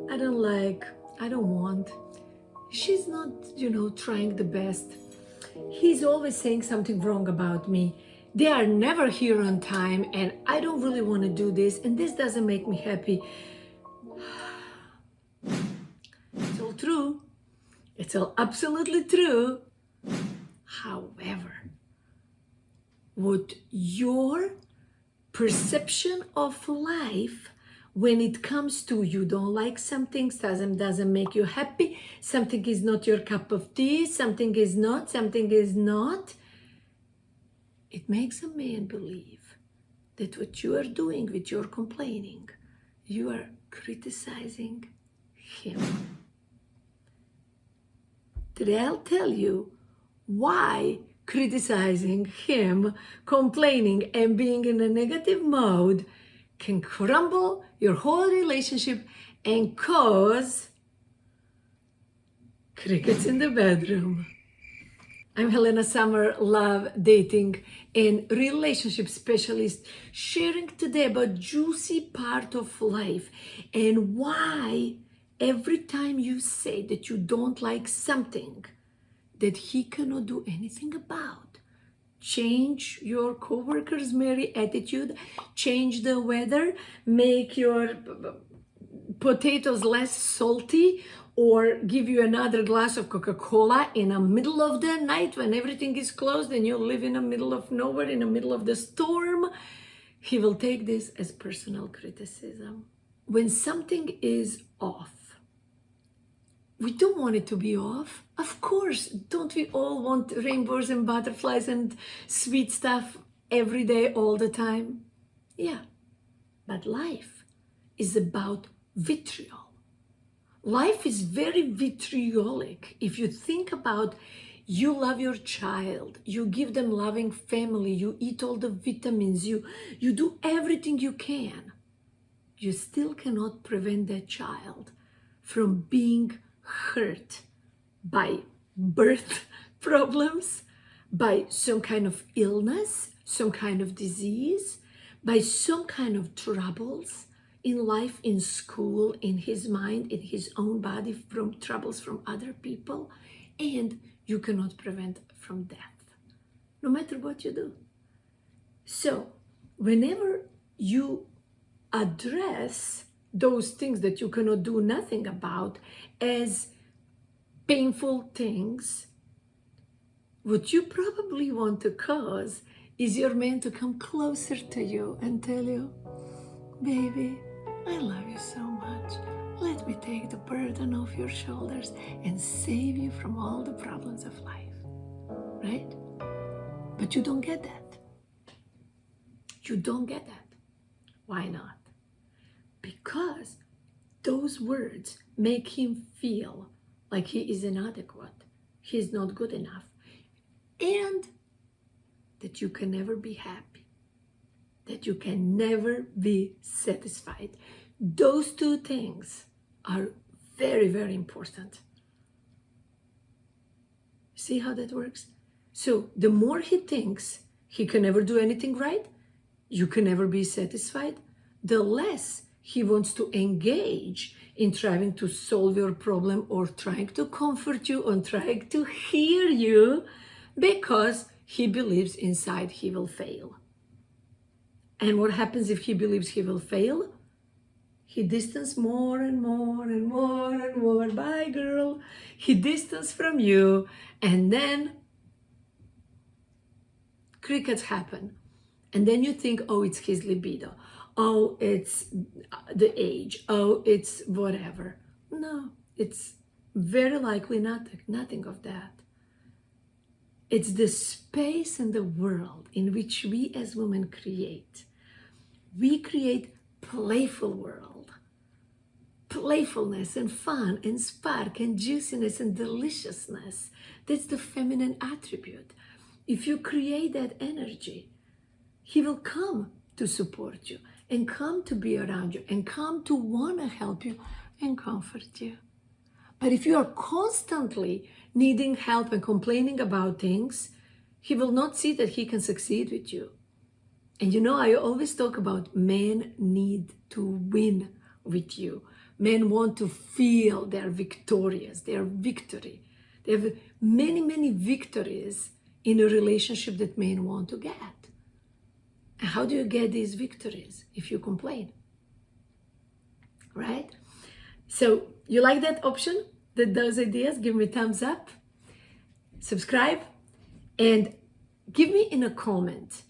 I don't like, I don't want. She's not, trying the best. He's always saying something wrong about me. They are never here on time, and I don't really want to do this, and this doesn't make me happy. It's all true. It's all absolutely true. However, what your perception of life, when it comes to you don't like something, doesn't make you happy, something is not your cup of tea, something is not, it makes a man believe that what you are doing with your complaining, you are criticizing him. Today I'll tell you why criticizing him, complaining, and being in a negative mode can crumble your whole relationship and cause crickets in the bedroom. I'm Helena Summer, love, dating, and relationship specialist, sharing today about juicy part of life and why every time you say that you don't like something that he cannot do anything about. Change your coworker's merry attitude, change the weather, make your potatoes less salty, or give you another glass of Coca-Cola in the middle of the night when everything is closed and you live in the middle of nowhere, in the middle of the storm. He will take this as personal criticism. When something is off, we don't want it to be off. Of course, don't we all want rainbows and butterflies and sweet stuff every day, all the time? Yeah, but life is about vitriol. Life is very vitriolic. If you think about, you love your child, you give them loving family, you eat all the vitamins, you do everything you can. You still cannot prevent that child from being hurt by birth problems, by some kind of illness, some kind of disease, by some kind of troubles in life, in school, in his mind, in his own body, from troubles from other people, and you cannot prevent from death, no matter what you do. So whenever you address those things that you cannot do nothing about as painful things, what you probably want to cause is your man to come closer to you and tell you, baby, I love you so much. Let me take the burden off your shoulders and save you from all the problems of life, right? But you don't get that. You don't get that. Why not? Because those words make him feel like he is inadequate, he's not good enough, and that you can never be happy, that you can never be satisfied. Those two things are very, very important. See how that works? So the more he thinks he can never do anything right, you can never be satisfied, the less he wants to engage in trying to solve your problem or trying to comfort you or trying to hear you, because he believes inside he will fail. And what happens if he believes he will fail? He distances more and more and more and more. Bye, girl. He distances from you, and then crickets happen. And then you think, oh, it's his libido. Oh, it's the age. Oh, it's whatever. No, it's very likely nothing of that. It's the space in the world in which we as women create. We create playful world. Playfulness and fun and spark and juiciness and deliciousness. That's the feminine attribute. If you create that energy, he will come to support you and come to be around you and come to want to help you and comfort you. But if you are constantly needing help and complaining about things, he will not see that he can succeed with you. And I always talk about men need to win with you. Men want to feel they're victorious, their victory. They have many, many victories in a relationship that men want to get. And how do you get these victories? If you complain, right? So you like that option, those ideas? Give me a thumbs up, subscribe, and give me in a comment,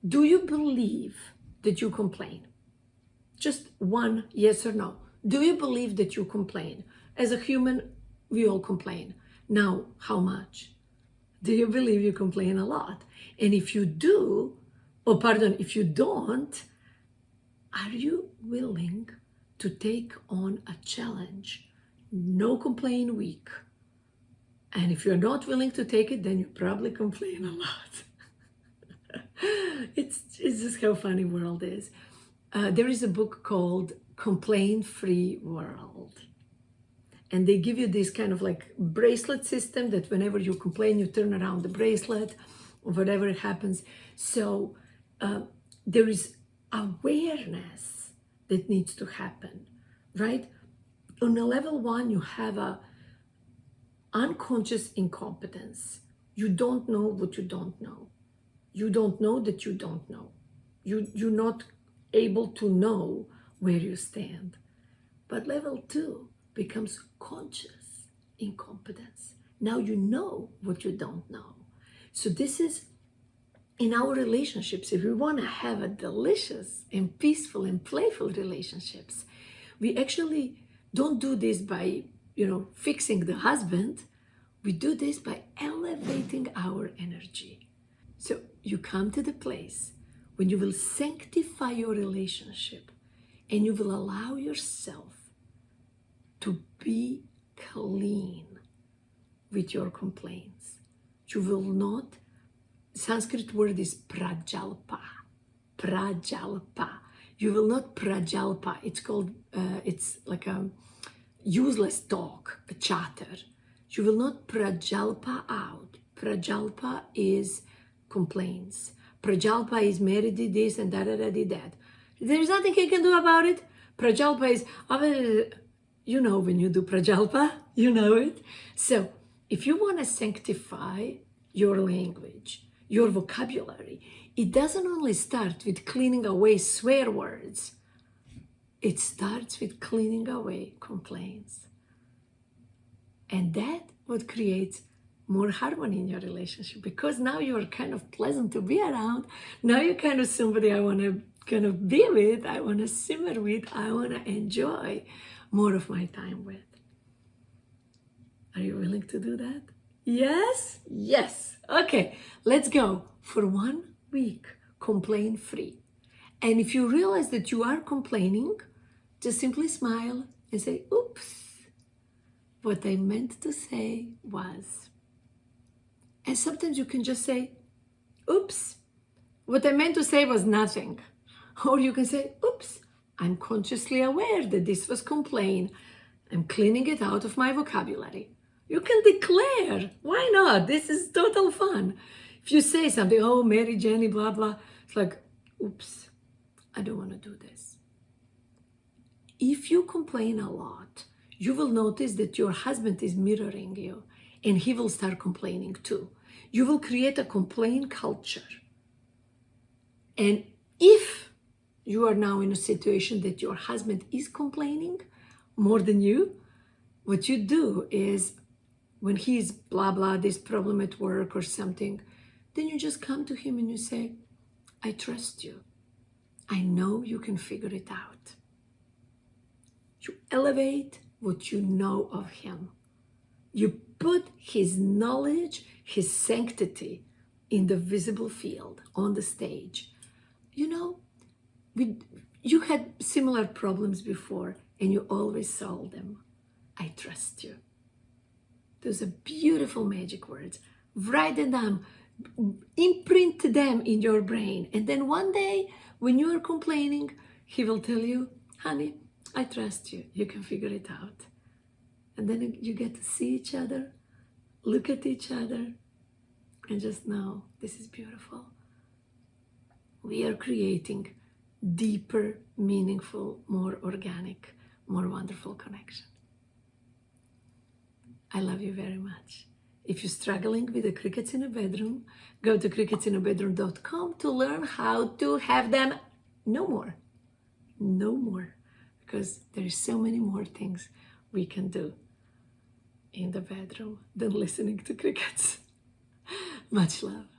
do you believe that you complain? Just one yes or no. Do you believe that you complain? As a human, we all complain. Now, how much? Do you believe you complain a lot? And if you do, if you don't, are you willing to take on a challenge? No complain week. And if you're not willing to take it, then you probably complain a lot. It's just how funny world is. There is a book called Complaint-Free World. And they give you this kind of like bracelet system that whenever you complain, you turn around the bracelet or whatever happens. So there is awareness that needs to happen, right? On a level 1, you have a unconscious incompetence. You don't know what you don't know. You don't know that you don't know. You're not able to know where you stand. But level 2 becomes conscious incompetence. Now you know what you don't know. So this is in our relationships. If we want to have a delicious and peaceful and playful relationships, we actually don't do this by, fixing the husband. We do this by elevating our energy. So you come to the place when you will sanctify your relationship and you will allow yourself to be clean with your complaints. You will not, Sanskrit word is prajalpa. Prajalpa. You will not prajalpa. It's called, it's like a useless talk, a chatter. You will not prajalpa out. Prajalpa is complaints. Prajalpa is Mary did this and da-da-da did that. There's nothing he can do about it. Prajalpa is, when you do prajalpa, you know it. So if you want to sanctify your language, your vocabulary, it doesn't only start with cleaning away swear words. It starts with cleaning away complaints. And that what creates more harmony in your relationship, because now you are kind of pleasant to be around. Now you're kind of somebody I want to kind of be with, I want to simmer with, I want to enjoy more of my time with. Are you willing to do that? Yes? Yes. Okay, let's go for 1 week, complaint free. And if you realize that you are complaining, just simply smile and say, oops, what I meant to say was. And sometimes you can just say, oops, what I meant to say was nothing. Or you can say, oops, I'm consciously aware that this was complaint. I'm cleaning it out of my vocabulary. You can declare, why not? This is total fun. If you say something, oh, Mary, Jenny, blah, blah, it's like, oops, I don't want to do this. If you complain a lot, you will notice that your husband is mirroring you and he will start complaining too. You will create a complaint culture. And if you are now in a situation that your husband is complaining more than you, what you do is when he's blah, blah, this problem at work or something, then you just come to him and you say, I trust you. I know you can figure it out. You elevate what you know of him. You put his knowledge, his sanctity in the visible field, on the stage. You had similar problems before and you always solve them. I trust you. Those are beautiful magic words. Write them down, imprint them in your brain. And then one day when you are complaining, he will tell you, honey, I trust you. You can figure it out. And then you get to see each other, look at each other, and just know this is beautiful. We are creating deeper, meaningful, more organic, more wonderful connection. I love you very much. If you're struggling with the crickets in the bedroom, go to cricketsinthebedroom.com to learn how to have them no more. No more. Because there's so many more things we can do in the bedroom than listening to crickets. Much love.